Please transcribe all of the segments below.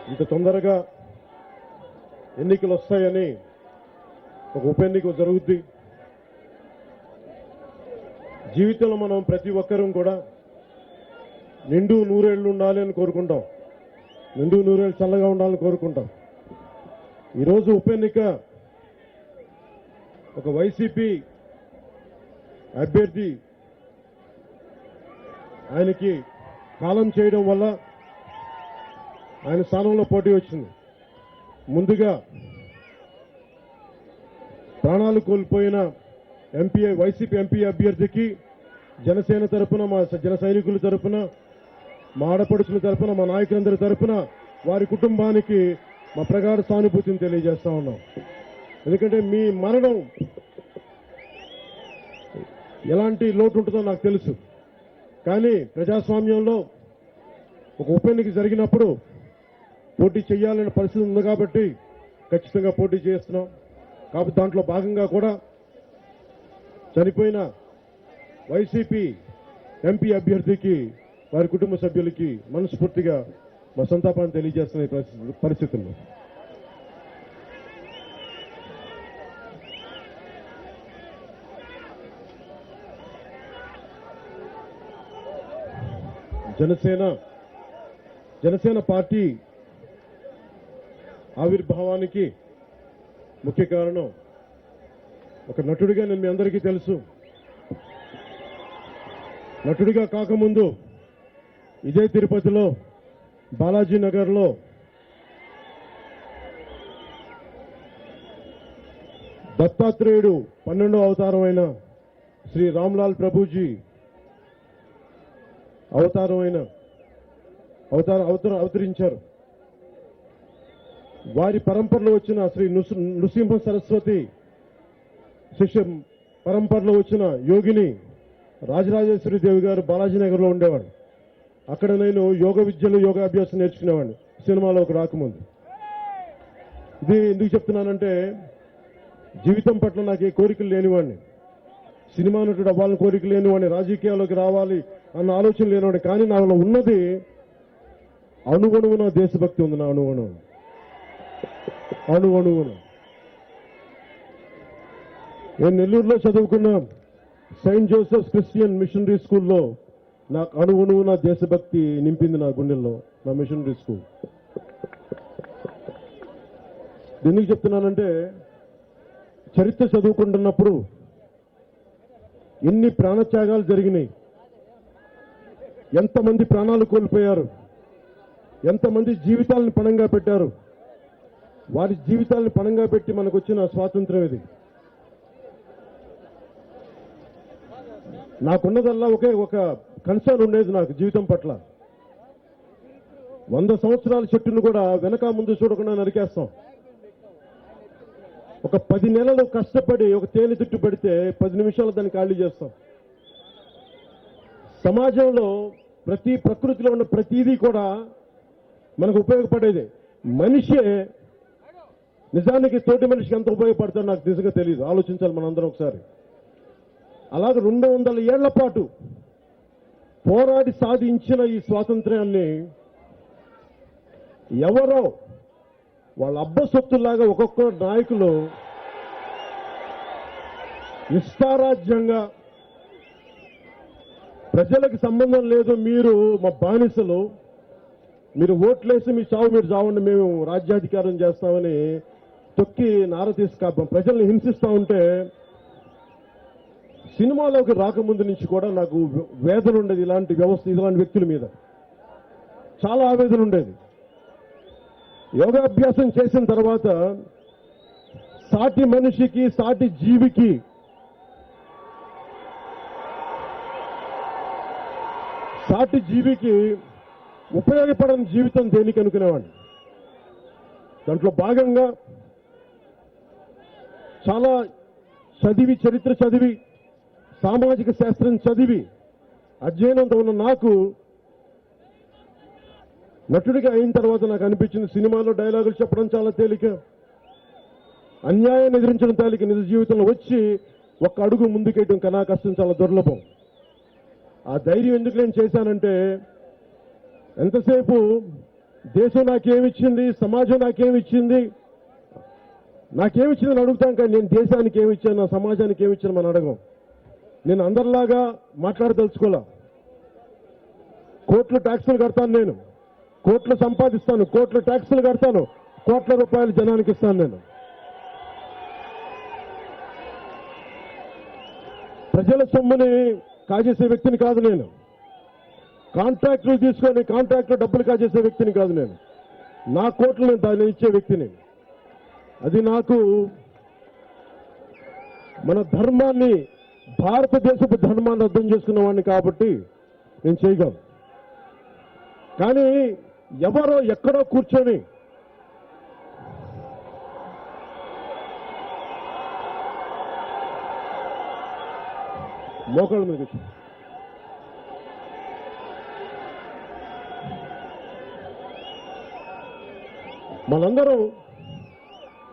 ఇంత తొందరగా ఎన్నికలు వస్తాయని ఒక ఉప ఎన్నిక జరుగుద్ది. జీవితంలో మనం ప్రతి ఒక్కరూ కూడా నిండు నూరేళ్లు ఉండాలి అని కోరుకుంటాం. నిండు నూరేళ్లు చల్లగా ఉండాలని కోరుకుంటాం. ఈరోజు ఉప ఎన్నిక ఒక వైసీపీ అభ్యర్థి ఆయనకి కాలం చేయడం వల్ల ఆయన స్థానంలో పోటీ వచ్చింది. ముందుగా ప్రాణాలు కోల్పోయిన వైసీపీ ఎంపీ అభ్యర్థికి జనసేన తరపున, మా జన సైనికుల తరపున, మా ఆడపడుచుల తరపున, మా నాయకులందరి తరపున వారి కుటుంబానికి మా ప్రగాఢ సానుభూతిని తెలియజేస్తా ఉన్నాం. ఎందుకంటే మీ మరణం ఎలాంటి లోటు ఉంటుందో నాకు తెలుసు. కానీ ప్రజాస్వామ్యంలో ఒక ఉప ఎన్నిక జరిగినప్పుడు పోటీ చేయాలనే పరిస్థితి ఉంది కాబట్టి ఖచ్చితంగా పోటీ చేస్తున్నాం. కాబట్టి దాంట్లో భాగంగా కూడా చనిపోయిన వైసీపీ ఎంపీ అభ్యర్థికి వారి కుటుంబ సభ్యులకి మనస్ఫూర్తిగా మా సంతాపాన్ని తెలియజేస్తున్న ఈ పరిస్థితుల్లో జనసేన పార్టీ ఆవిర్భావానికి ముఖ్య కారణం ఒక నటుడిగా నేను మీ అందరికీ తెలుసు. నటుడిగా కాకముందు ఇదే తిరుపతిలో బాలాజీ నగర్లో దత్తాత్రేయుడు 12వ అవతారం అయిన శ్రీ రామ్లాల్ ప్రభుజీ అవతరించారు. వారి పరంపరలో వచ్చిన శ్రీ నృసింహ సరస్వతి శిష్య పరంపరలో వచ్చిన యోగిని రాజరాజేశ్వరి దేవి గారు బాలాజీనగర్లో ఉండేవాడు. అక్కడ నేను యోగాభ్యాసం నేర్చుకునేవాడిని సినిమాలోకి రాకముందు. ఇది ఎందుకు చెప్తున్నానంటే జీవితం పట్ల నాకు ఏ కోరికలు లేనివాడిని, సినిమా నటుడు అవ్వాలని కోరిక లేనివాడిని, రాజకీయాల్లోకి రావాలి అన్న ఆలోచన లేనివాడిని. కానీ నాలో ఉన్నది అణువణువున దేశభక్తి ఉంది. నా అణువణువున నేను నెల్లూరులో చదువుకున్న సెయింట్ జోసెఫ్ క్రిస్టియన్ మిషనరీ స్కూల్లో నాకు అణువణువున దేశభక్తి నింపింది నా గుండెల్లో, నా మిషనరీ స్కూల్. ఎందుకు చెప్తున్నానంటే చరిత్ర చదువుకుంటున్నప్పుడు ఎన్ని ప్రాణత్యాగాలు జరిగినాయి, ఎంతమంది ప్రాణాలు కోల్పోయారు, ఎంతమంది జీవితాలను పణంగా పెట్టారు. వారి జీవితాలను పణంగా పెట్టి మనకు వచ్చిన స్వాతంత్ర్యం ఇది. నాకున్నదల్లా ఒకే ఒక కన్సర్న్ ఉండేది నాకు జీవితం పట్ల. 100 సంవత్సరాల చెట్టును కూడా వెనక ముందు చూడకుండా నరికేస్తాం. ఒక 10 నెలలు కష్టపడి ఒక తేనె తుట్టు పెడితే 10 నిమిషాలు దాన్ని ఖాళీ చేస్తాం. సమాజంలో ప్రకృతిలో ఉన్న ప్రతిదీ కూడా మనకు ఉపయోగపడేది. మనిషే నిజానికి తోటి మనిషికి ఎంత ఉపయోగపడతాడో నాకు నిజంగా తెలియదు. ఆలోచించాలి మనందరం ఒకసారి. అలాగే 200 ఏళ్ల పాటు పోరాడి సాధించిన ఈ స్వాతంత్ర్యాన్ని ఎవరో వాళ్ళ అబ్బసొత్తులాగా ఒక్కొక్క నాయకులు నిష్ఠారాజ్యంగా ప్రజలకు సంబంధం లేదు, మీరు మా బానిసలు, మీరు ఓట్లేసి మీ చావు మీరు చావండి, మేము రాజ్యాధికారం చేస్తామని తొక్కి నార తీసుకు ప్రజల్ని హింసిస్తా ఉంటే సినిమాలోకి రాకముందు నుంచి కూడా నాకు వేదన ఉండేది. ఇలాంటి వ్యక్తుల మీద చాలా ఆవేదన ఉండేది. యోగాభ్యాసం చేసిన తర్వాత సాటి మనిషికి, సాటి జీవికి ఉపయోగపడని జీవితం దేనికి అనుకునేవాడిని. దాంట్లో భాగంగా చాలా చదివి, చరిత్ర చదివి, సామాజిక శాస్త్రం చదివి అధ్యయనంతో ఉన్న నాకు నటుడిగా అయిన తర్వాత నాకు అనిపించింది సినిమాలో డైలాగులు చెప్పడం చాలా తేలిక, అన్యాయాన్ని ఎదిరించడం తేలిక, నిజ జీవితంలో వచ్చి ఒక్క అడుగు ముందుకేయడం కన్నా కష్టం, చాలా దుర్లభం. ఆ ధైర్యం ఎందుకు నేను చేశానంటే ఎంతసేపు దేశం నాకేమిచ్చింది, సమాజం నాకేమిచ్చింది, నాకేమిచ్చిందని అడుగుతాం. కానీ నేను దేశానికి ఏమిచ్చాను, నా సమాజానికి ఏమిచ్చాను మనం అడగం. నేను అందరిలాగా మాట్లాడదలుచుకోలే. కోట్లు ట్యాక్సులు కడతాను, నేను కోట్లు సంపాదిస్తాను, కోట్లు ట్యాక్సులు కడతాను, కోట్ల రూపాయలు జనానికి ఇస్తాను. నేను ప్రజల సొమ్ముని కాజేసే వ్యక్తిని కాదు. నేను కాంట్రాక్టులు తీసుకొని కాంట్రాక్టులు డబ్బులు కాజేసే వ్యక్తిని కాదు. నేను నా కోట్లు నేను దాన్ని ఇచ్చే వ్యక్తిని. అది నాకు మన ధర్మాన్ని, భారతదేశపు ధర్మాన్ని అర్థం చేసుకున్న వాడిని కాబట్టి నేను చేయగలను. కానీ ఎవరో ఎక్కడో కూర్చొని మోకాళ్ళ మీద కూర్చొని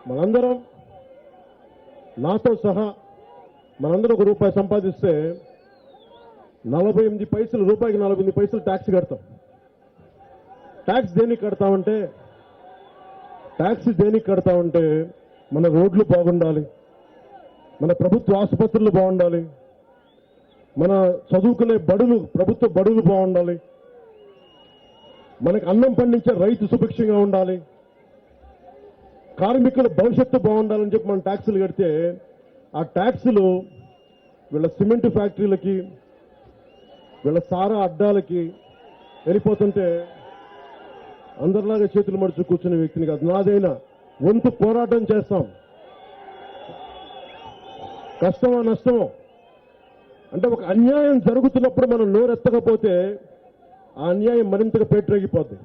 మనందరం నాతో సహా మనందరం ₹1 సంపాదిస్తే 48 పైసలు, రూపాయికి 48 పైసలు ట్యాక్స్ కడతాం. ట్యాక్స్ దేనికి కడతామంటే మన రోడ్లు బాగుండాలి, మన ప్రభుత్వ ఆసుపత్రులు బాగుండాలి, మన చదువుకునే బడులు, ప్రభుత్వ బడులు బాగుండాలి, మనకు అన్నం పండించే రైతు సుభిక్షంగా ఉండాలి, కార్మికుల భవిష్యత్తు బాగుండాలని చెప్పి మనం ట్యాక్సులు కడితే ఆ ట్యాక్సులు వీళ్ళ సిమెంట్ ఫ్యాక్టరీలకి, వీళ్ళ సారా అడ్డాలకి వెళ్ళిపోతుంటే అందరిలాగా చేతులు మడుచు కూర్చునే వ్యక్తిని కాదు. నాదైనా వంతు పోరాటం చేస్తాం. కష్టమో నష్టమో అంటే ఒక అన్యాయం జరుగుతున్నప్పుడు మనం నోరెత్తకపోతే ఆ అన్యాయం మరింతగా పేటరేగిపోద్ది.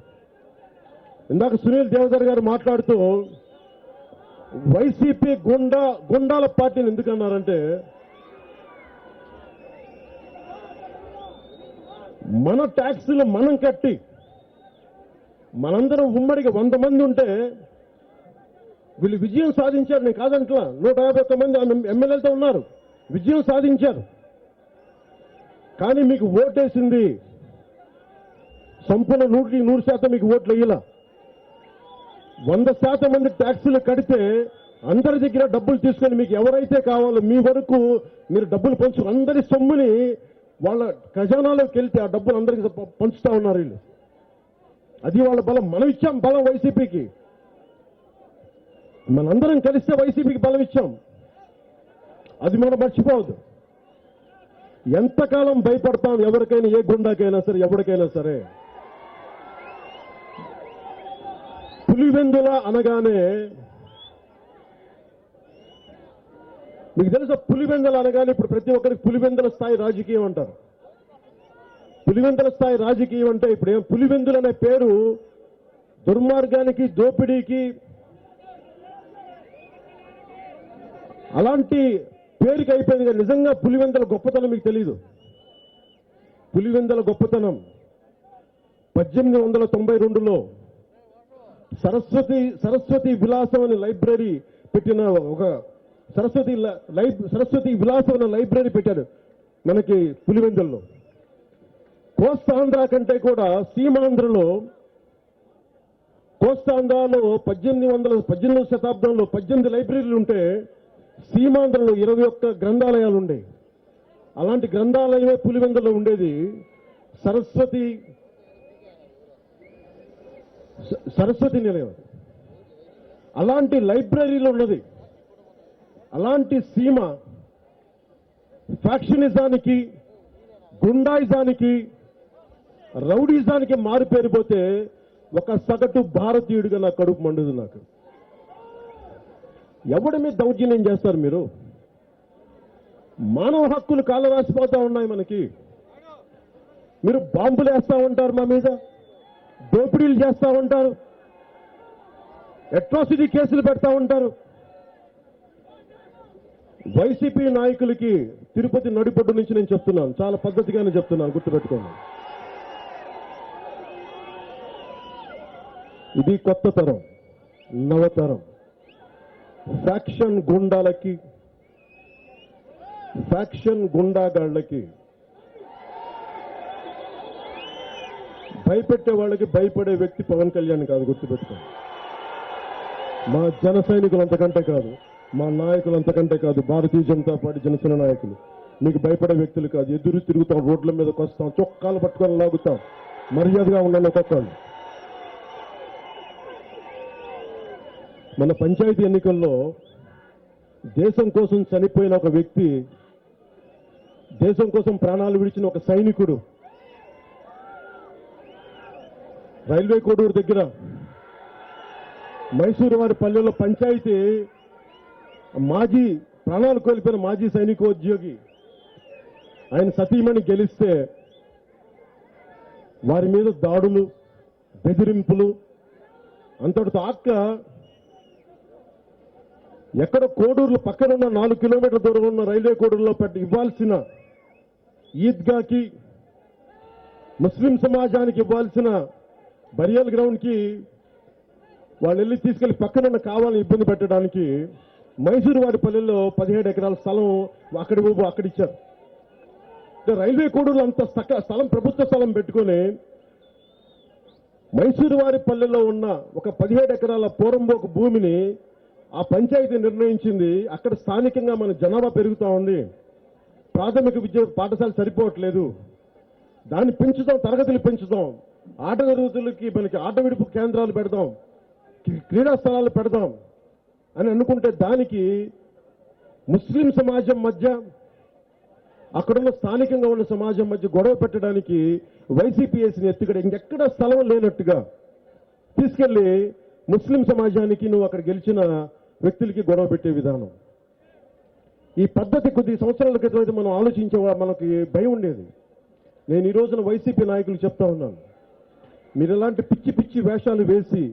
ఇందాక సునీల్ దేవధర్ గారు మాట్లాడుతూ వైసీపీ గుండాల పార్టీని ఎందుకన్నారంటే, మన ట్యాక్సులు మనం కట్టి మనందరం ఉమ్మడిగా 100 మంది ఉంటే వీళ్ళు విజయం సాధించారు. నేను కాదంట్లా, 151 మంది ఎమ్మెల్యేలతో ఉన్నారు, విజయం సాధించారు. కానీ మీకు ఓటేసింది సంపూర్ణ 100% మీకు ఓట్లు వేయాల. 100% మంది ట్యాక్సులు కడితే అందరి దగ్గర డబ్బులు తీసుకొని మీకు ఎవరైతే కావాలో మీ వరకు మీరు డబ్బులు పంచు, అందరి సొమ్ముని వాళ్ళ ఖజానాలోకి వెళ్తే ఆ డబ్బులు అందరికీ పంచుతా ఉన్నారు వీళ్ళు. అది వాళ్ళ బలం. మనం ఇచ్చాం బలం వైసీపీకి, మనందరం కలిస్తే వైసీపీకి బలం ఇచ్చాం. అది మనం మర్చిపోవద్దు. ఎంతకాలం భయపడతాం ఎవరికైనా, ఏ గుండాకైనా సరే, ఎవరికైనా సరే. పులివెందుల అనగానే మీకు తెలుసా, పులివెందుల అనగానే ఇప్పుడు ప్రతి ఒక్కరికి పులివెందుల స్థాయి రాజకీయం అంటారు. పులివెందుల స్థాయి రాజకీయం అంటే ఇప్పుడు పులివెందులు అనే పేరు దుర్మార్గానికి, దోపిడీకి, అలాంటి పేరుకి అయిపోయింది. కానీ నిజంగా పులివెందుల గొప్పతనం మీకు తెలీదు. పులివెందుల గొప్పతనం 1892లో సరస్వతి విలాసం అనే లైబ్రరీ పెట్టిన ఒక సరస్వతి విలాసం అనే లైబ్రరీ పెట్టారు మనకి పులివెందుల్లో. కోస్తాంధ్ర కంటే కూడా సీమాంధ్రలో, కోస్తాంధ్రలో 18వ శతాబ్దంలో 18 లైబ్రరీలు ఉంటే సీమాంధ్రలో 21 గ్రంథాలయాలు ఉండేవి. అలాంటి గ్రంథాలయమే పులివెందులో ఉండేది. సరస్వతి నిలయం. అలాంటి లైబ్రరీలో ఉన్నది. అలాంటి సీమ ఫ్యాక్షనిజానికి, గుండాయిజానికి, రౌడీజానికి మారిపోతే ఒక సగటు భారతీయుడిగా నాకు కడుపు మండుదు. నాకు ఎవడి మీద దౌర్జన్యం చేస్తారు మీరు? మానవ హక్కులు కాళ్ళ రాసిపోతా ఉన్నాయి మనకి. మీరు బాంబులు వేస్తా ఉంటారు మా మీద, దోపిడీలు చేస్తా ఉంటారు, అట్రాసిటీ కేసులు పెడతా ఉంటారు. వైసీపీ నాయకులకి తిరుపతి నడిపొడ్డు నుంచి నేను చెప్తున్నాను, చాలా పద్ధతిగానే చెప్తున్నాను, గుర్తుపెట్టుకోండి. ఇది కొత్త తరం, నవతరం. ఫ్యాక్షన్ గుండాగాళ్ళకి భయపెట్టే వాళ్ళకి భయపడే వ్యక్తి పవన్ కళ్యాణ్ కాదు, గుర్తుపెట్టుకోండి. మా జన సైనికులు అంతకంటే కాదు, మా నాయకులు అంతకంటే కాదు, భారతీయ జనతా పార్టీ జనసేన నాయకులు మీకు భయపడే వ్యక్తులు కాదు. ఎదురు తిరుగుతాం, రోడ్ల మీదకి వస్తాం, చొక్కాలు పట్టుకొని లాగుతాం. మర్యాదగా ఉండాలి ఒక్కొక్కళ్ళు. మన పంచాయతీ ఎన్నికల్లో దేశం కోసం చనిపోయిన ఒక వ్యక్తి, దేశం కోసం ప్రాణాలు విడిచిన ఒక సైనికుడు రైల్వే కోడూరు దగ్గర మైసూరు వారి పల్లెలో పంచాయతీ మాజీ ప్రాణాలు కోల్పోయిన మాజీ సైనికోద్యోగి ఆయన సతీమణి గెలిస్తే వారి మీద దాడులు, బెదిరింపులు అంతటితో ఆక్క ఎక్కడ కోడూరులో పక్కనున్న 4 కిలోమీటర్ల దూరం ఉన్న రైల్వే కోడూరులో ఇవ్వాల్సిన ఈద్గాకి, ముస్లిం సమాజానికి ఇవ్వాల్సిన బరియల్ గ్రౌండ్కి వాళ్ళు వెళ్ళి తీసుకెళ్లి పక్కనున్న కావాలని ఇబ్బంది పెట్టడానికి మైసూరు వారి పల్లెల్లో 17 ఎకరాల స్థలం అక్కడిచ్చారు. రైల్వే కోడూరులో అంత స్థలం, ప్రభుత్వ స్థలం పెట్టుకొని మైసూరు వారి పల్లెల్లో ఉన్న ఒక 17 ఎకరాల పోరంబోకు భూమిని ఆ పంచాయతీ నిర్ణయించింది. అక్కడ స్థానికంగా మన జనాభా పెరుగుతూ ఉంది, ప్రాథమిక విద్య పాఠశాల సరిపోవట్లేదు, దాన్ని పెంచుదాం, తరగతులు పెంచుదాం, ఆట తరగతులకి మనకి ఆట విడుపు కేంద్రాలు పెడదాం, క్రీడా స్థలాలు పెడదాం అని అనుకుంటే దానికి ముస్లిం సమాజం మధ్య, అక్కడున్న స్థానికంగా ఉన్న సమాజం మధ్య గొడవ పెట్టడానికి వైసీపీ వేసిన ఎత్తుగడ ఇంకెక్కడ స్థలం లేనట్టుగా తీసుకెళ్లి ముస్లిం సమాజానికి, నువ్వు అక్కడ గెలిచిన వ్యక్తులకి గొడవ పెట్టే విధానం. ఈ పద్ధతి కొద్ది సంవత్సరాల క్రితం అయితే మనం ఆలోచించే మనకి భయం ఉండేది. నేను ఈ రోజున వైసీపీ నాయకులు చెప్తా ఉన్నాను, మీరు ఎలాంటి పిచ్చి పిచ్చి వేషాలు వేసి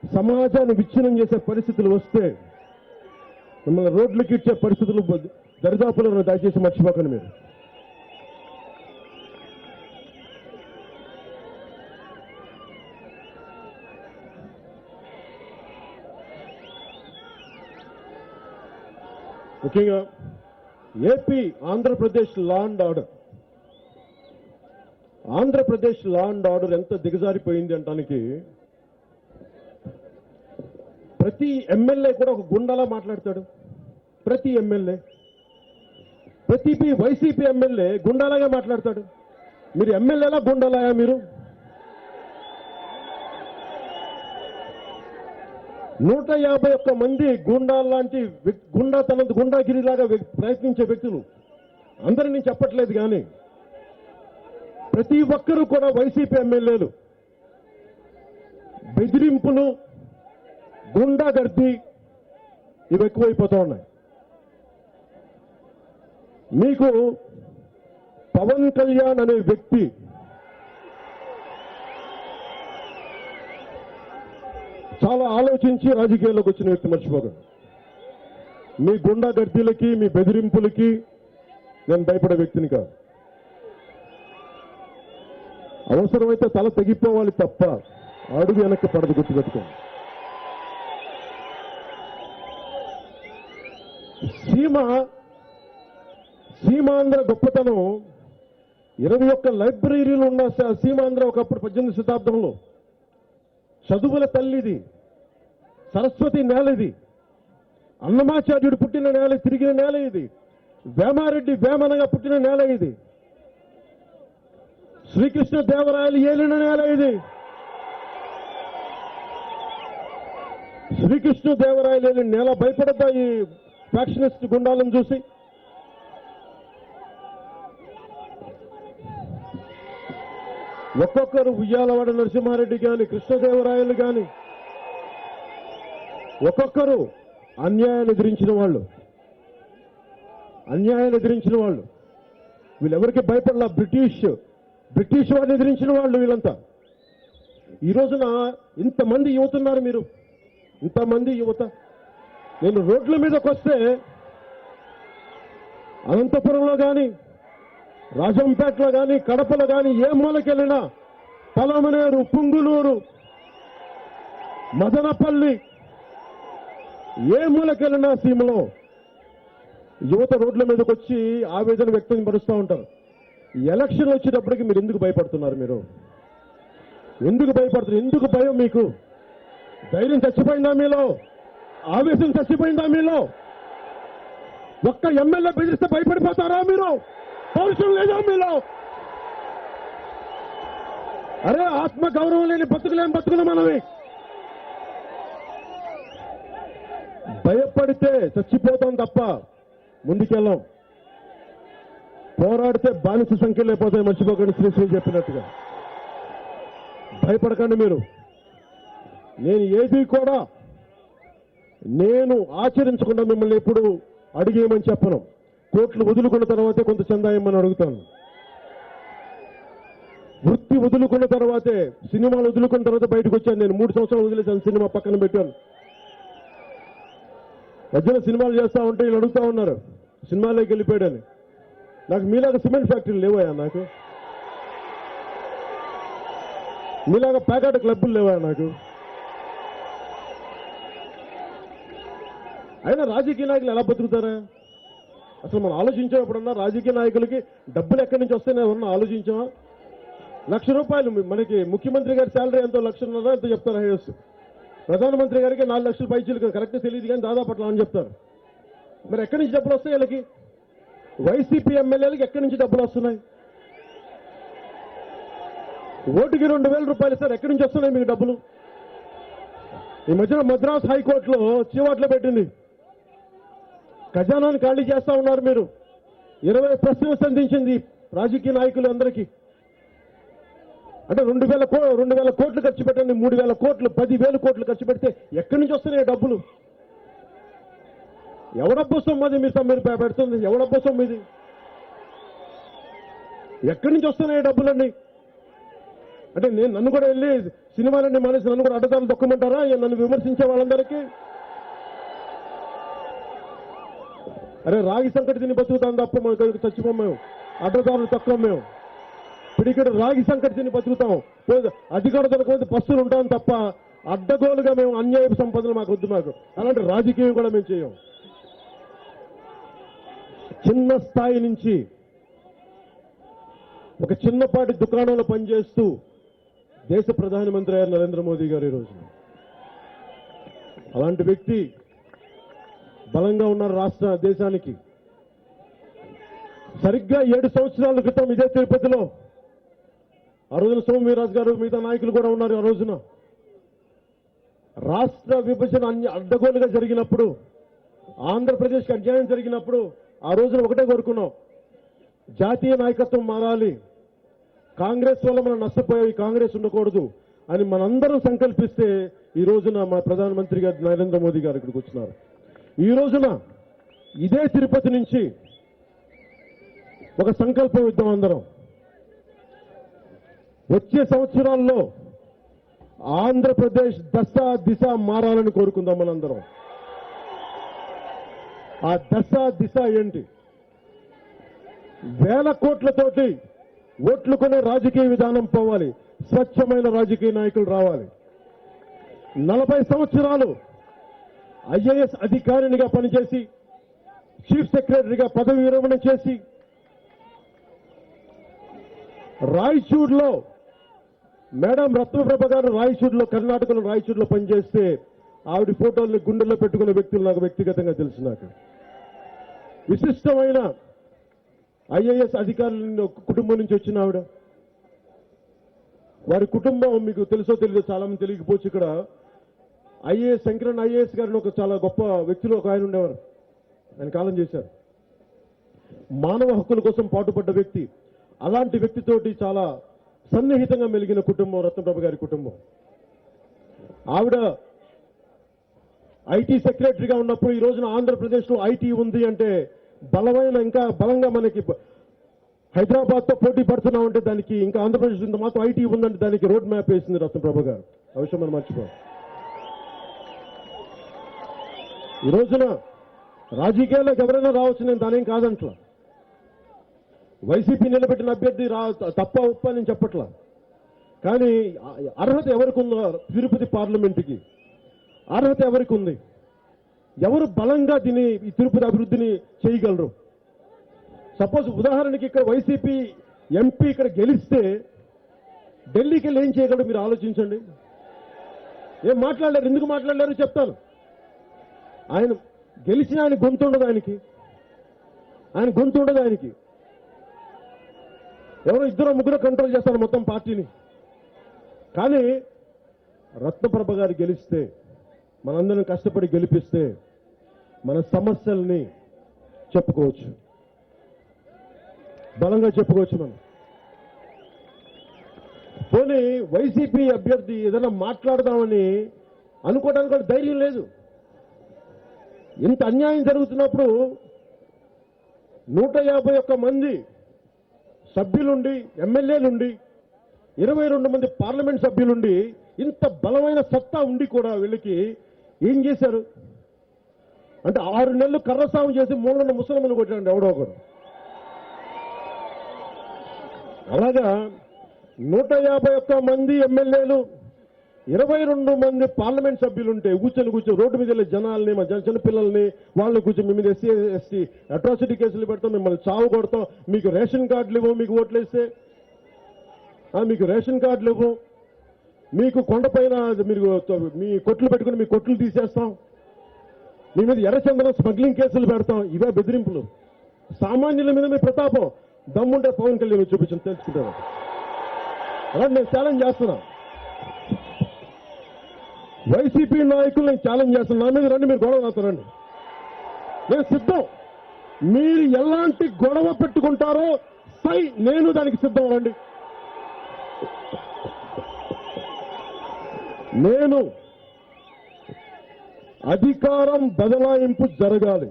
సమాజాన్ని విచ్ఛిన్నం చేసే పరిస్థితులు వస్తే మిమ్మల్ని రోడ్లకి ఇచ్చే పరిస్థితులు దరిదాపులను దయచేసి మర్చిపోకండి. మీరు ముఖ్యంగా AP, Andhra Pradesh law and order, Andhra Pradesh law and order ఎంత దిగజారిపోయింది అంటానికి ప్రతి ఎమ్మెల్యే కూడా ఒక గుండాలా మాట్లాడతాడు. ప్రతి ఎమ్మెల్యే, ప్రతి వైసీపీ ఎమ్మెల్యే గుండాలాగా మాట్లాడతాడు. మీరు ఎమ్మెల్యేలా గుండాలాయా? మీరు 151 మంది గుండాలాంటి గుండాగిరిలాగా ప్రయత్నించే వ్యక్తులు అందరినీ చెప్పట్లేదు, కానీ ప్రతి ఒక్కరూ కూడా వైసీపీ ఎమ్మెల్యేలు బెదిరింపులు, గుండాగర్ది ఇవి ఎక్కువైపోతూ ఉన్నాయి. మీకు పవన్ కళ్యాణ్ అనే వ్యక్తి చాలా ఆలోచించి రాజకీయాల్లోకి వచ్చిన వ్యక్తి, మర్చిపోకండి. మీ గుండాగర్దీలకి, మీ బెదిరింపులకి నేను భయపడే వ్యక్తిని కాదు. అవసరమైతే తల తెగిపోవాలి తప్ప అడుగు వెనక్కి పడదు, గుర్తుపెట్టుకోండి. సీమాంధ్ర గొప్పతనం 21 లైబ్రరీలు ఉన్న సీమాంధ్ర ఒకప్పుడు 18వ శతాబ్దంలో చదువుల తల్లిది, సరస్వతి నేల ఇది, అన్నమాచార్యుడు పుట్టిన నేల, తిరిగిన నేల ఇది, వేమారెడ్డి వేమనగా పుట్టిన నేల ఇది, శ్రీకృష్ణ దేవరాయలు ఏలిన నేల ఇది, శ్రీకృష్ణ దేవరాయలు ఏలిన నేల. భయపడద్దా ఈ ఫ్యాక్షనిస్ట్ గుండాలను చూసి? ఒక్కొక్కరు ఉయ్యాలవాడ నరసింహారెడ్డి కానీ, కృష్ణదేవరాయలు కానీ, ఒక్కొక్కరు అన్యాయాన్ని ఎదిరించిన వాళ్ళు, వీళ్ళెవరికి భయపడలా. బ్రిటిష్ వాడిని ఎదిరించిన వాళ్ళు వీళ్ళంతా. ఈ రోజున ఇంతమంది యువతున్నారు, మీరు ఇంతమంది యువత. నేను రోడ్ల మీదకి వస్తే అనంతపురంలో కానీ, రాజంపేటలో కానీ, కడపలో కానీ, ఏ మూలకెళ్ళినా, పలమనేరు, పుంగులూరు, మదనపల్లి, ఏ మూలకెళ్ళినా సీమలో యువత రోడ్ల మీదకి వచ్చి ఆవేదన వ్యక్తం పరుస్తూ ఉంటారు. ఎలక్షన్ వచ్చేటప్పటికి మీరు ఎందుకు భయపడుతున్నారు? మీరు ఎందుకు భయపడుతున్నారు? ఎందుకు భయం మీకు? ధైర్యం చచ్చిపోయిందా మీలో? ఆవేశం చచ్చిపోయిందా మీలో? ఒక్క ఎమ్మెల్యే బెదిరిస్తే భయపడిపోతారా మీరు? పౌరుషం లేదా మీలో? అరే ఆత్మ గౌరవం లేని బతుకులేం బతుకులు మనవి. భయపడితే చచ్చిపోతాం తప్ప ముందుకెళ్ళాం. పోరాడితే బానిస సంఖ్యలు అయిపోతాయి. మర్చిపోకండి శ్రీశ్రీ చెప్పినట్టుగా. భయపడకండి మీరు. నేను ఏది కూడా నేను ఆచరించకుండా మిమ్మల్ని ఎప్పుడు అడిగేయమని చెప్పను. కోట్లు వదులుకున్న తర్వాతే కొంత చందాయమని అడుగుతాను. వృత్తి వదులుకున్న తర్వాతే, సినిమాలు వదులుకున్న తర్వాత బయటకు వచ్చాను. నేను 3 సంవత్సరాలు వదిలేసాను, సినిమా పక్కన పెట్టాను. మధ్యలో సినిమాలు చేస్తా ఉంటే వీళ్ళు అడుగుతా ఉన్నారు సినిమాలోకి వెళ్ళిపోయాడని. నాకు మీలాగా సిమెంట్ ఫ్యాక్టరీలు లేవయా, నాకు మీలాగా ప్యాకెట్ క్లబ్బులు లేవా నాకు. అయినా రాజకీయ నాయకులు ఎలా బతుకుతారా? అసలు మనం ఆలోచించాం ఎప్పుడన్నా? రాజకీయ నాయకులకి డబ్బులు ఎక్కడి నుంచి వస్తాయని ఏమన్నా ఆలోచించామా? ₹1,00,000 మనకి ముఖ్యమంత్రి గారి శాలరీ ఎంతో 1,00,000 ఎంతో చెప్తారు హైయెస్ట్. ప్రధానమంత్రి గారికి 4 లక్షల పైచీలు కరెక్ట్ తెలియదు కానీ దాదాపు అట్లా అని చెప్తారు. మరి ఎక్కడి నుంచి డబ్బులు వస్తాయి వీళ్ళకి? వైసీపీ ఎమ్మెల్యేలకు ఎక్కడి నుంచి డబ్బులు వస్తున్నాయి? ఓటుకి ₹2,000 సార్, ఎక్కడి నుంచి వస్తున్నాయి మీకు డబ్బులు? ఈ మధ్యన మద్రాస్ హైకోర్టులో చీవాట్లో పెట్టింది. ఖజానాన్ని ఖాళీ చేస్తా ఉన్నారు మీరు. 20 ప్రశ్నలు సంధించింది రాజకీయ నాయకులు అందరికీ. అంటే 2,000 కోట్లు ఖర్చు పెట్టండి, 3,000 కోట్లు, 10,000 కోట్లు ఖర్చు పెడితే ఎక్కడి నుంచి వస్తున్నాయి డబ్బులు? ఎవడబ్బు సొమ్మది మీరు పెడుతుంది? ఎవడబ్బు సొమ్మిది? ఎక్కడి నుంచి వస్తున్నాయి డబ్బులన్నీ? అంటే నన్ను కూడా వెళ్ళి సినిమాలన్నీ మానేసి నన్ను కూడా అడ్డదారులు దొక్కమంటారా నన్ను విమర్శించే వాళ్ళందరికీ? అరే రాగి సంకటి తిని బతుకుతాం తప్ప మనం చచ్చిపోం. మేము అడ్డదారులు తక్కువ. మేము ఇక్కడ రాగి సంకటి తిని బతుకుతాం. అధికార దొరకపోతే పస్తులు ఉంటాం తప్ప అడ్డగోలుగా మేము అన్యాయపు సంపదలు మాకు వద్దు. మాకు అలాంటి రాజకీయం కూడా మేము చేయం. చిన్న స్థాయి నుంచి ఒక చిన్నపాటి దుకాణంలో పనిచేస్తూ దేశ ప్రధానమంత్రి అయ్యారు నరేంద్ర మోదీ గారు ఈ రోజు. అలాంటి వ్యక్తి బలంగా ఉన్నారు రాష్ట్ర దేశానికి. సరిగ్గా 7 సంవత్సరాల క్రితం ఇదే తిరుపతిలో ఆ రోజున సోమవీరాజు గారు మిగతా నాయకులు కూడా ఉన్నారు. ఆ రోజున రాష్ట్ర విభజన అడ్డగోలుగా జరిగినప్పుడు, ఆంధ్రప్రదేశ్కి అన్యాయం జరిగినప్పుడు ఆ రోజున ఒకటే కోరుకున్నాం, జాతీయ నాయకత్వం మారాలి, కాంగ్రెస్ వల్ల మనం నష్టపోయాయి, కాంగ్రెస్ ఉండకూడదు అని మనందరం సంకల్పిస్తే ఈ రోజున మా ప్రధానమంత్రి గారు నరేంద్ర మోదీ గారు ఇక్కడికి వచ్చినారు. ఈ రోజున ఇదే తిరుపతి నుంచి ఒక సంకల్పం ఇద్దాం అందరం. వచ్చే సంవత్సరాల్లో ఆంధ్రప్రదేశ్ దశ దిశ మారాలని కోరుకుందాం మనందరం. ఆ దశ దిశ ఏంటి? 1000 కోట్లతోటి ఓట్లు కొనే రాజకీయ విధానం పోవాలి. స్వచ్ఛమైన రాజకీయ నాయకులు రావాలి. 40 సంవత్సరాలు ఐఏఎస్ అధికారినిగా పనిచేసి చీఫ్ సెక్రటరీగా పదవి విరమణ చేసి రాయచూర్లో మేడం రత్నప్రభ గారు రాయచూర్లో, కర్ణాటకలో రాయచూర్లో పనిచేస్తే ఆవిడ ఫోటోల్ని గుండెల్లో పెట్టుకునే వ్యక్తులు నాకు వ్యక్తిగతంగా తెలుసు. నాకు విశిష్టమైన ఐఏఎస్ అధికారుల కుటుంబం నుంచి వచ్చిన ఆవిడ. వారి కుటుంబం మీకు తెలుసో తెలియదు, చాలా మంది తెలియకపోవచ్చు. ఇక్కడ ఐఏఎస్ శంకరన్ ఐఏఎస్ గారిని ఒక చాలా గొప్ప వ్యక్తులు ఒక ఆయన ఉండేవారు. ఆయన కాలం చేశారు. మానవ హక్కుల కోసం పాటుపడ్డ వ్యక్తి. అలాంటి వ్యక్తితోటి చాలా సన్నిహితంగా మెలిగిన కుటుంబం రత్నప్రభ గారి కుటుంబం. ఆవిడ ఐటీ సెక్రటరీగా ఉన్నప్పుడు ఈ రోజున ఆంధ్రప్రదేశ్లో ఐటీ ఉంది అంటే బలమైన, ఇంకా బలంగా మనకి హైదరాబాద్తో పోటీ పడుతున్నామంటే దానికి ఇంకా ఆంధ్రప్రదేశ్ ఇంత మాత్రం ఐటీ ఉందంటే దానికి రోడ్ మ్యాప్ వేసింది రత్నప్రభ గారు. ఆ విషయం మనం మర్చిపో. ఈ రోజున రాజకీయాల్లోకి ఎవరైనా రావచ్చు, నేను దానేం కాదంట్లా. వైసీపీ నిలబెట్టిన అభ్యర్థి తప్ప ఉప్ప నేను చెప్పట్లా. కానీ అర్హత ఎవరికి ఉందో తిరుపతి పార్లమెంటుకి అర్హత ఎవరికి ఉంది? ఎవరు బలంగా దీన్ని ఈ తిరుపతి అభివృద్ధిని చేయగలరు? సపోజ్ ఉదాహరణకి ఇక్కడ వైసీపీ ఎంపీ ఇక్కడ గెలిస్తే ఢిల్లీకి వెళ్ళి ఏం చేయగలరు మీరు ఆలోచించండి. ఏం మాట్లాడలేరు, ఎందుకు మాట్లాడలేరు చెప్తాను. ఆయన గెలిచిన ఆయన గొంతు ఉండదు, ఆయన గొంతు ఉండదు ఆయనకి. ఎవరో ఇద్దరు ముగ్గురు కంట్రోల్ చేస్తారు మొత్తం పార్టీని. కానీ రత్నప్రభ గారు గెలిస్తే, మనందరం కష్టపడి గెలిపిస్తే మన సమస్యల్ని చెప్పుకోవచ్చు, బలంగా చెప్పుకోవచ్చు. మనం పోనీ వైసీపీ అభ్యర్థి ఏదైనా మాట్లాడదామని అనుకోవడానికి కూడా ధైర్యం లేదు. ఇంత అన్యాయం జరుగుతున్నప్పుడు 151 మంది సభ్యులుండి, ఎమ్మెల్యేలుండి, 22 మంది పార్లమెంట్ సభ్యులుండి, ఇంత బలమైన సత్తా ఉండి కూడా వీళ్ళకి ఏం చేశారు అంటే 6 నెలలు కర్రసాము చేసి మూలన్న ముసలమ్మను కొట్టాడు ఎవడో ఒకడు. అలాగా 151 మంది ఎమ్మెల్యేలు, 22 మంది పార్లమెంట్ సభ్యులుంటే కూర్చొని రోడ్డు మీద వెళ్ళే జనాల్ని, మా చిన్నపిల్లల్ని వాళ్ళని కూర్చొని మీ మీద ఎస్సీ ఎస్టీ అట్రాసిటీ కేసులు పెడతాం, మిమ్మల్ని చావు కొడతాం, మీకు రేషన్ కార్డులు ఇవ్వం, మీకు ఓట్లేస్తే మీకు రేషన్ కార్డులు ఇవ్వం, మీకు కొండపైన మీరు మీ కొట్లు పెట్టుకుని మీ కొట్లు తీసేస్తాం, మీ మీద ఎర్రచందనం స్మగ్లింగ్ కేసులు పెడతాం. ఇవే బెదిరింపులు. సామాన్యుల మీద మీ ప్రతాపం దమ్ముంటే పవన్ కళ్యాణ్ చూపించండి, తెలుసుకుంటారు. అలా నేను ఛాలెంజ్ చేస్తున్నా, వైసీపీ నాయకులు నేను ఛాలెంజ్ చేస్తున్నా. నా మీద రండి, మీరు గొడవ రాస్తారండి, నేను సిద్ధం. మీరు ఎలాంటి గొడవ పెట్టుకుంటారో నేను దానికి సిద్ధం. రండి, నేను అధికారం బదలాయింపు జరగాలి.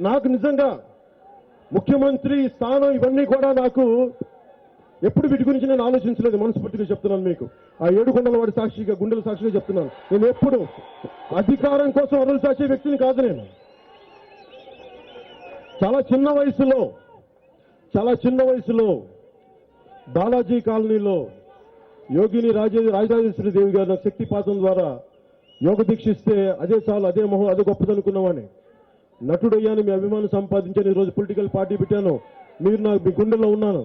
నాకు నిజంగా ముఖ్యమంత్రి స్థానం ఇవన్నీ కూడా నాకు ఎప్పుడు వీటి గురించి నేను ఆలోచించలేదు. మనస్ఫూర్తిగా చెప్తున్నాను మీకు, ఆ 7 కొండల వాడి సాక్షిగా, గుండెల సాక్షిగా చెప్తున్నాను. నేను ఎప్పుడు అధికారం కోసం అరులు సాక్షి వ్యక్తిని కాదు. నేను చాలా చిన్న వయసులో బాలాజీ కాలనీలో యోగిని రాజరాజేశ్వరి దేవి గారు నాకు శక్తిపాతం ద్వారా యోగ దీక్షిస్తే అదే చాలు, అదే మొహం, అదే గొప్పదనుకున్నామని నటుడయ్యాను, మీ అభిమానం సంపాదించాను, ఈరోజు పొలిటికల్ పార్టీ పెట్టాను, మీరు నాకు మీ గుండెల్లో ఉన్నాను.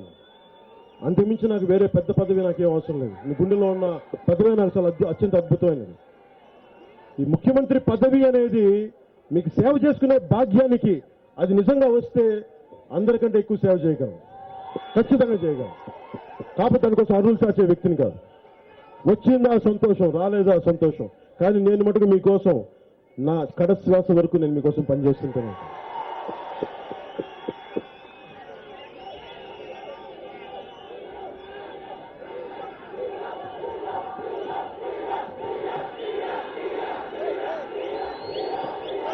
అంతమించి నాకు వేరే పెద్ద పదవి నాకేం అవసరం లేదు. మీ గుండెలో ఉన్న పదవి నాకు చాలా అత్యంత అద్భుతమైనది. ఈ ముఖ్యమంత్రి పదవి అనేది మీకు సేవ చేసుకునే భాగ్యానికి అది నిజంగా వస్తే అందరికంటే ఎక్కువ సేవ చేయగలం, ఖచ్చితంగా చేయగలం. కాకపోతే దానికోసం అరువులు సాచే వ్యక్తిని కాదు. వచ్చిందా సంతోషం, రాలేదా సంతోషం, కానీ నేను మటుకు మీకోసం నా కడశ్వాస వరకు నేను మీకోసం పనిచేస్తుంటాను.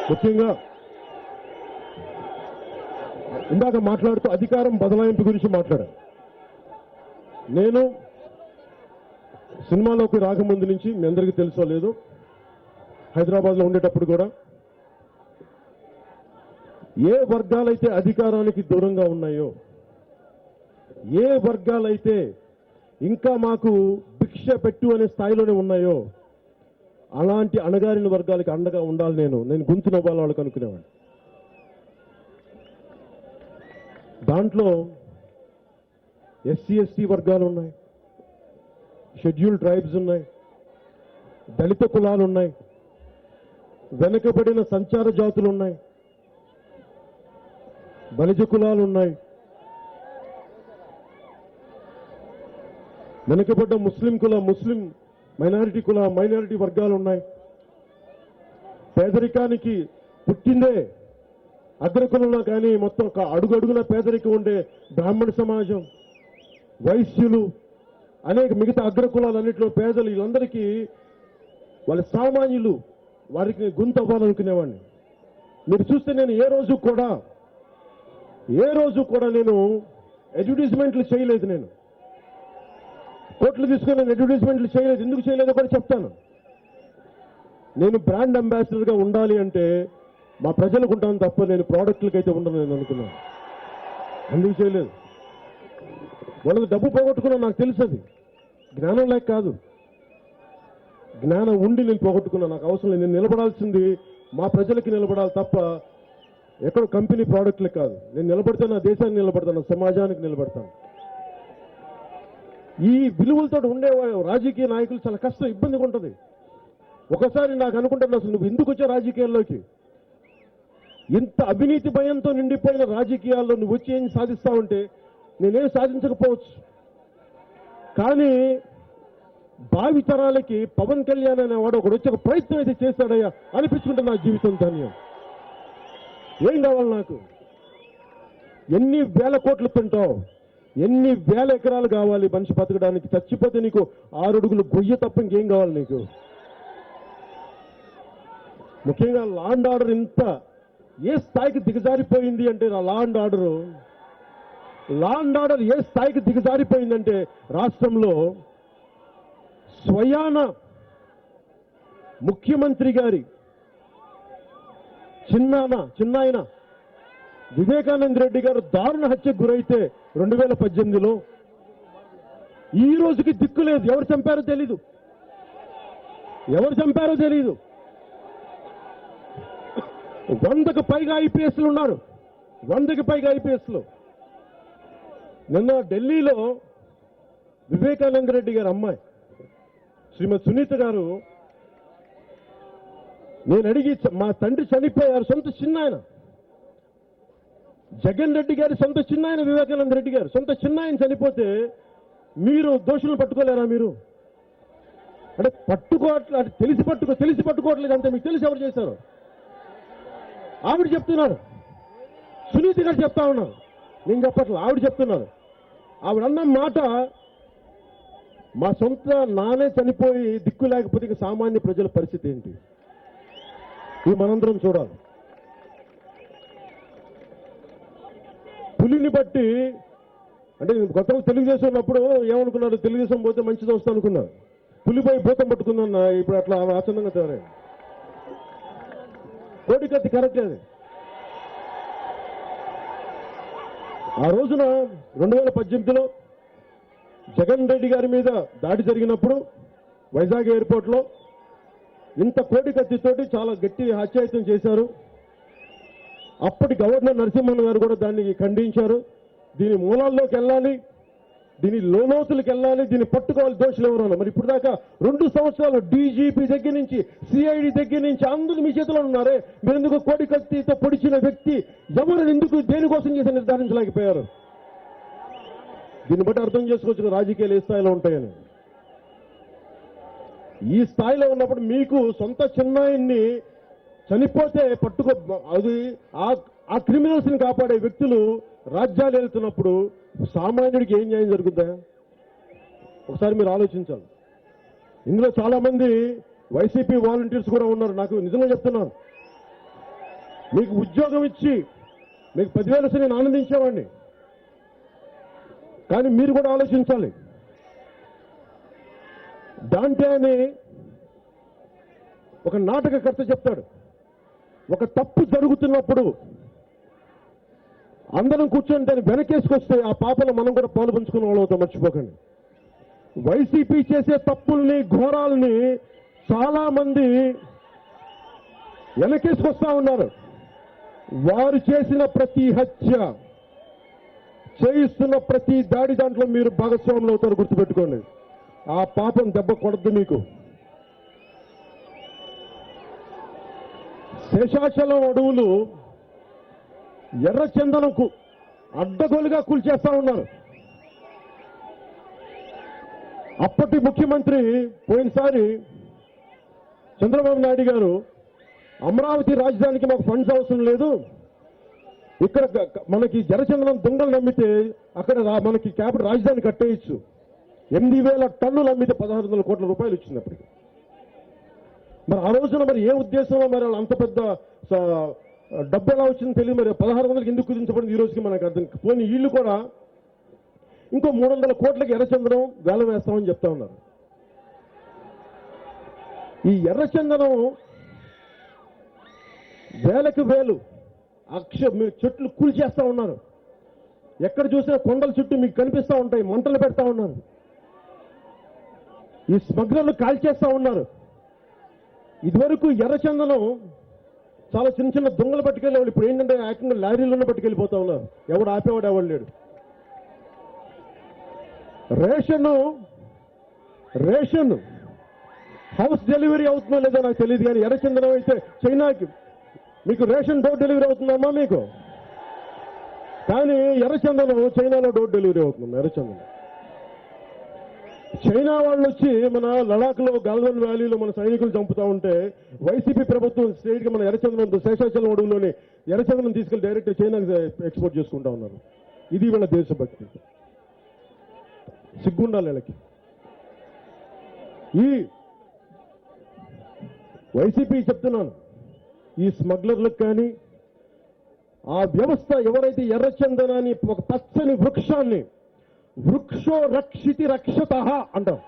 ముఖ్యంగా ఇందాక మాట్లాడుతూ అధికారం బదలాయింపు గురించి మాట్లాడాను. నేను సినిమాలోకి రాకముందు నుంచి మీ అందరికీ తెలుసో లేదు, హైదరాబాద్లో ఉండేటప్పుడు కూడా ఏ వర్గాలైతే అధికారానికి దూరంగా ఉన్నాయో, ఏ వర్గాలైతే ఇంకా మాకు భిక్ష పెట్టు అనే స్థాయిలోనే ఉన్నాయో, అలాంటి అణగారిన వర్గాలకి అండగా ఉండాలి. నేను గొంతు నవ్వాలి వాళ్ళకి అనుకునేవాడిని. దాంట్లో ఎస్సీ ఎస్టీ వర్గాలు ఉన్నాయి, షెడ్యూల్డ్ ట్రైబ్స్ ఉన్నాయి, దళిత కులాలు ఉన్నాయి, వెనుకబడిన సంచార జాతులు ఉన్నాయి, బలిజ కులాలు ఉన్నాయి, వెనుకబడ్డ ముస్లిం మైనారిటీ వర్గాలు ఉన్నాయి. పేదరికానికి పుట్టిందే అగ్రకులంలో కానీ మొత్తం అడుగడుగున పేదరికం ఉండే బ్రాహ్మణ సమాజం, వైశ్యులు, అనేక మిగతా అగ్రకులాలన్నింటిలో పేదలు, వీళ్ళందరికీ వాళ్ళ సామాన్యులు వారికి గొంతు అవ్వాలనుకునేవాడిని. మీరు చూస్తే నేను ఏ రోజు కూడా నేను అడ్వర్టైజ్మెంట్లు చేయలేదు. నేను కోట్లు తీసుకొని నేను అడ్వర్టైజ్మెంట్లు చేయలేదు. ఎందుకు చేయలేదో కూడా చెప్తాను. నేను బ్రాండ్ అంబాసిడర్గా ఉండాలి అంటే మా ప్రజలకు ఉంటాను తప్ప నేను ప్రోడక్ట్లకైతే ఉండను నేను అనుకున్నాను. అందుకు చేయలేదు. వాళ్ళకి డబ్బు పోగొట్టుకున్నా నాకు తెలుసు, అది జ్ఞానం లేక కాదు, జ్ఞానం ఉండి నేను పోగొట్టుకున్నా. నాకు అవసరం లేదు. నేను నిలబడాల్సింది మా ప్రజలకి నిలబడాలి తప్ప ఎక్కడో కంపెనీ ప్రోడక్ట్లే కాదు. నేను నిలబడితే నా దేశానికి నిలబడతాను, నా సమాజానికి నిలబడతాను. ఈ విలువలతో ఉండే రాజకీయ నాయకులు చాలా కష్టం, ఇబ్బందిగా ఉంటుంది. ఒకసారి నాకు అనుకుంటున్నా, అసలు నువ్వు ఎందుకు వచ్చా రాజకీయాల్లోకి? ఇంత అవినీతి భయంతో నిండిపోయిన రాజకీయాల్లో నువ్వు వచ్చి ఏం సాధిస్తావంటే నేనేం సాధించకపోవచ్చు, కానీ భావితరాలకి పవన్ కళ్యాణ్ అనేవాడు ఒకడు వచ్చి ఒక ప్రయత్నం అయితే చేశాడయ్యా అనిపించుకుంటే నా జీవితం ధన్యం. ఏం కావాలి నాకు? ఎన్ని వేల కోట్లు తింటావు, ఎన్ని వేల ఎకరాలు కావాలి మనిషి బతకడానికి? చచ్చిపోతే నీకు 6 అడుగులు గొయ్య తప్ప ఇంకేం కావాలి నీకు? ముఖ్యంగా లా అండ్ ఆర్డర్ ఇంత ఏ స్థాయికి దిగజారిపోయింది అంటే, లా అండ్ ఆర్డర్ ఏ స్థాయికి దిగజారిపోయిందంటే రాష్ట్రంలో స్వయాన ముఖ్యమంత్రి గారి చిన్నాయన వివేకానంద రెడ్డి గారు దారుణ హత్యకు గురైతే 2018లో ఈ రోజుకి దిక్కు లేదు. ఎవరు చంపారో తెలీదు. 100కు పైగా ఐపీఎస్లు ఉన్నారు. 100కి పైగా ఐపీఎస్లు. నిన్న ఢిల్లీలో వివేకానంద రెడ్డి గారి అమ్మాయి శ్రీమతి సునీత గారు, నేను అడిగి, మా తండ్రి చనిపోయారు, సొంత చిన్నాయన జగన్ రెడ్డి గారి సొంత చిన్నాయన వివేకానంద రెడ్డి గారు సొంత చిన్నాయన చనిపోతే మీరు దోషులను పట్టుకోలేరా? మీరు అంటే పట్టుకోవట్లేదు, తెలిసి పట్టుకోవట్లేదు అంతే. మీకు తెలిసి ఎవరు చేశారు? ఆవిడ చెప్తున్నారు, సునీత గారు చెప్తా ఉన్నారు, నేను చెప్పట్లేదు, ఆవిడ చెప్తున్నారు. ఆవిడ అన్న మాట, మా సొంత నానే చనిపోయి దిక్కు లేకపోతే ఇక సామాన్య ప్రజల పరిస్థితి ఏంటి? ఇది మనందరం చూడాలి. పులిని బట్టి అంటే గతంలో తెలుగుదేశం ఉన్నప్పుడు ఏమనుకున్నారు? తెలుగుదేశం పోతే మంచిది వస్తా అనుకున్నారు. పులిపోయి భూతం పట్టుకుందన్న, ఇప్పుడు అట్లా ఆచరణంగా తయారై కోటి కత్తి కరెక్ట్ అది. ఆ రోజున 2018లో జగన్ రెడ్డి గారి మీద దాడి జరిగినప్పుడు వైజాగ్ ఎయిర్పోర్ట్లో ఇంత కోటి కత్తితోటి చాలా గట్టి హత్యాయత్నం చేశారు. అప్పటి గవర్నర్ నరసింహన్ గారు కూడా దాన్ని ఖండించారు. దీని మూలాల్లోకి వెళ్ళాలి, దీని లోలోతులకు వెళ్ళాలి, దీన్ని పట్టుకోవాలి, దోషులు ఎవరు. మరి ఇప్పుడు దాకా 2 సంవత్సరాలు డీజీపీ దగ్గర నుంచి సిఐడి దగ్గర నుంచి అందరూ మీ చేతిలో ఉన్నారే. మీరు ఎందుకు కోడి కత్తితో పొడిచిన వ్యక్తి ఎవరు, ఎందుకు దేనికోసం చేసి నిర్ధారించలేకపోయారు? దీన్ని బట్టి అర్థం చేసుకోవచ్చు రాజకీయాలు ఏ స్థాయిలో ఉంటాయని. ఈ స్థాయిలో ఉన్నప్పుడు మీకు సొంత చిన్నాయన్ని చనిపోతే అది ఆ క్రిమినల్స్ ని కాపాడే వ్యక్తులు రాజ్యాలు వెళ్తున్నప్పుడు సామాన్యుడికి ఏం న్యాయం జరుగుద్దా? ఒకసారి మీరు ఆలోచించాలి. ఇందులో చాలా మంది వైసీపీ వాలంటీర్స్ కూడా ఉన్నారు. నాకు నిజంగా చెప్తున్నాను, మీకు ఉద్యోగం ఇచ్చి మీకు 10,000 నేను ఆనందించేవాడిని. కానీ మీరు కూడా ఆలోచించాలి. దాంటే అని ఒక నాటకకర్త చెప్తాడు, ఒక తప్పు జరుగుతున్నప్పుడు అందరం కూర్చొని దాన్ని వెనకేసుకొస్తే ఆ పాపలో మనం కూడా పాలు పంచుకునే వాళ్ళు అవుతాం, మర్చిపోకండి. వైసీపీ చేసే తప్పుల్ని, ఘోరాలని చాలా మంది వెనకేసుకొస్తా ఉన్నారు. వారు చేసిన ప్రతి హత్య, చేయిస్తున్న ప్రతి దాడి దాంట్లో మీరు భాగస్వాములు అవుతారు, గుర్తుపెట్టుకోండి. ఆ పాపం దెబ్బ కొడద్దు మీకు. శేషాచలం అడవులు ఎర్రచందనంకు అడ్డగోలుగా కూల్చేస్తా ఉన్నారు. అప్పటి ముఖ్యమంత్రి పోయినసారి చంద్రబాబు నాయుడు గారు, అమరావతి రాజధానికి మాకు ఫండ్స్ అవసరం లేదు, ఇక్కడ మనకి ఎర్రచందనం దొంగలు నమ్మితే అక్కడ మనకి క్యాపిటల్ రాజధాని కట్టేయచ్చు. 8,000 టన్నులు అమ్మితే 1,600 కోట్ల రూపాయలు ఇచ్చినప్పటికీ మరి ఆ రోజున మరి ఏ ఉద్దేశంలో మరి అంత పెద్ద డబ్బు ఎలా వచ్చిందో తెలియదు. మరి 1,600కి ఎందుకు కుదించబడింది ఈ రోజుకి మనకు అర్థం. పోనీ వీళ్ళు కూడా ఇంకో 300 కోట్లకి ఎర్రచందనం వేలం వేస్తామని చెప్తా ఉన్నారు. ఈ ఎర్రచందనం వేలకు వేలు చెట్లు కూల్చేస్తా ఉన్నారు. ఎక్కడ చూసినా కొండల చుట్టూ మీకు కనిపిస్తా ఉంటాయి, మంటలు పెడతా ఉన్నారు. ఈ స్మగ్లర్లు కాల్చేస్తా ఉన్నారు. ఇదివరకు ఎర్రచందనం చాలా చిన్న చిన్న దొంగలు పట్టుకెళ్ళేవాళ్ళు. ఇప్పుడు ఏంటంటే ఏకంగా లారీలను పట్టుకెళ్ళిపోతా ఉన్నారు. ఎవడు ఆపేవాడు ఎవడు లేడు. రేషన్ హౌస్ డెలివరీ అవుతుందో లేదో నాకు తెలియదు, కానీ ఎర్రచందనం అయితే చైనాకి మీకు రేషన్ డోర్ డెలివరీ అవుతుందమ్మా మీకు, కానీ ఎర్రచందనం చైనాలో డోర్ డెలివరీ అవుతుంది. ఎర్రచందనం చైనా వాళ్ళు వచ్చి మన లడాఖ్లో గల్వన్ వ్యాలీలో మన సైనికులు చంపుతా ఉంటే వైసీపీ ప్రభుత్వం స్టేట్కి మన ఎర్రచందనం శేషాచలం అడుగులోని ఎర్రచందనం తీసుకెళ్లి డైరెక్ట్ చైనాకి ఎక్స్పోర్ట్ చేసుకుంటా ఉన్నారు. ఇది వీళ్ళ దేశభక్తి. సిగ్గుండాలి వీళ్ళకి. ఈ వైసీపీ చెప్తున్నాను, ఈ స్మగ్లర్లకు కానీ ఆ వ్యవస్థ ఎవరైతే ఎర్రచందనాన్ని ఒక పచ్చని వృక్షాన్ని వృక్షో రక్షితి రక్షత అంటాం,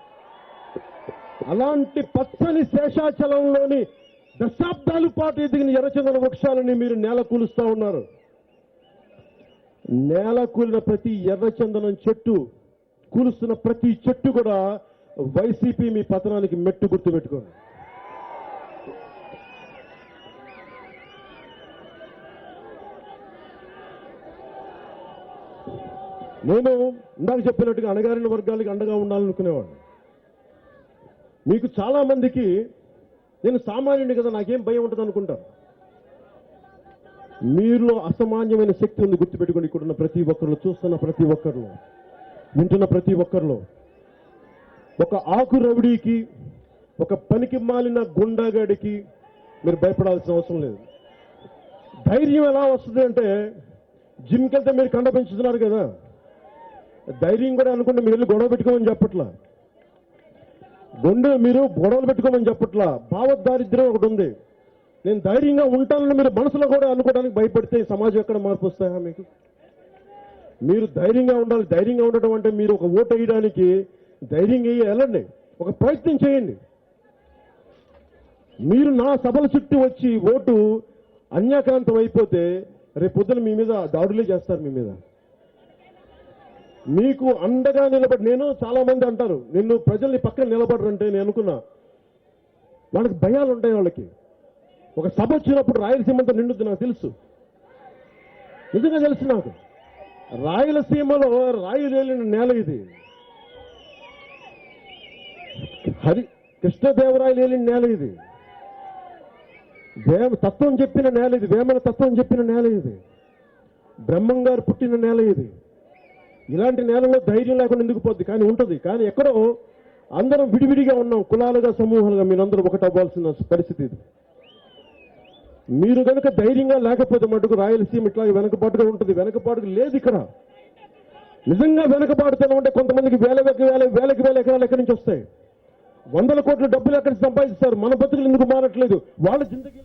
అలాంటి పచ్చని శేషాచలంలోని దశాబ్దాల పాటు ఎదిగిన ఎర్రచందన వృక్షాలని మీరు నేల కూలుస్తా ఉన్నారు. నేల కూలిన ప్రతి ఎర్రచందనం చెట్టు, కూలుస్తున్న ప్రతి చెట్టు కూడా వైసీపీ మీ పతనానికి మెట్టు గుర్తు పెట్టుకోండి. నేను ఇందాక చెప్పినట్టుగా అణగారిన వర్గాలకి అండగా ఉండాలనుకునేవాడిని. మీకు చాలా మందికి నేను సామాన్యుడిని కదా నాకేం భయం ఉంటుంది అనుకుంటారు. మీలో అసామాన్యమైన శక్తి ఉంది, గుర్తుపెట్టుకోండి. ఇక్కడున్న ప్రతి ఒక్కరిలో, చూస్తున్న ప్రతి ఒక్కరిలో, వింటున్న ప్రతి ఒక్కరిలో ఒక ఆకు రవిడికి, ఒక పనికి మాలిన గుండాగాడికి మీరు భయపడాల్సిన అవసరం లేదు. ధైర్యం ఎలా వస్తుంది అంటే, జిమ్కి వెళ్తే మీరు కండ పెంచుతున్నారు కదా, ధైర్యం కూడా అనుకుంటే మీరు వెళ్ళి గొడవ పెట్టుకోమని చెప్పట్లా, మీరు గొడవలు పెట్టుకోమని చెప్పట్లా. భావదారిద్ర్యం ఒకటి ఉంది. నేను ధైర్యంగా ఉంటానని మీరు మనసులో కూడా అనుకోవడానికి భయపడితే సమాజం ఎక్కడ మార్పు వస్తాయా మీకు? మీరు ధైర్యంగా ఉండాలి. ధైర్యంగా ఉండటం అంటే మీరు ఒక ఓటు వేయడానికి ధైర్యంగా వెళ్ళండి, ఒక ప్రయత్నం చేయండి. మీరు నా సభల చుట్టూ వచ్చి ఓటు అన్యాక్రాంతం అయిపోతే రేపు పొద్దున మీ మీద దాడులే చేస్తారు. మీ మీద మీకు అండగా నిలబడి, నేను చాలా మంది అంటారు నిన్ను ప్రజల్ని పక్కన నిలబడరంటే నేను అనుకున్నా, వాళ్ళకి భయాలు ఉంటాయి. వాళ్ళకి ఒక సభ వచ్చినప్పుడు రాయలసీమంతా నిండుద్ది నాకు తెలుసు, నిజంగా తెలుసు నాకు. రాయలసీమలో రాయలేలిన నేల ఇది, కృష్ణదేవరాయలు ఏలిన నేల ఇది, తత్వం చెప్పిన నేల ఇది, వేమన తత్వం చెప్పిన నేల ఇది, బ్రహ్మం గారు పుట్టిన నేల ఇది. ఇలాంటి నేలలో ధైర్యం లేకుండా ఎందుకు పోద్ది? కానీ ఉంటుంది. కానీ ఎక్కడో అందరం విడివిడిగా ఉన్నాం, కులాలుగా, సమూహాలుగా. మీరందరూ ఒకటి అవ్వాల్సిన పరిస్థితి ఇది. మీరు కనుక ధైర్యంగా లేకపోతే మటుకు రాయలసీమ ఇట్లాగే వెనకబాటుగా ఉంటుంది. వెనకబాటుకు లేదు ఇక్కడ. నిజంగా వెనకబాటుతనం అంటే కొంతమందికి వేలకి వేల ఎకరాలు ఎక్కడి నుంచి వస్తాయి? 100 కోట్ల డబ్బులు ఎక్కడి నుంచి సంపాదిస్తారు? మన బతుకులు ఎందుకు మారట్లేదు? వాళ్ళ జిందగీ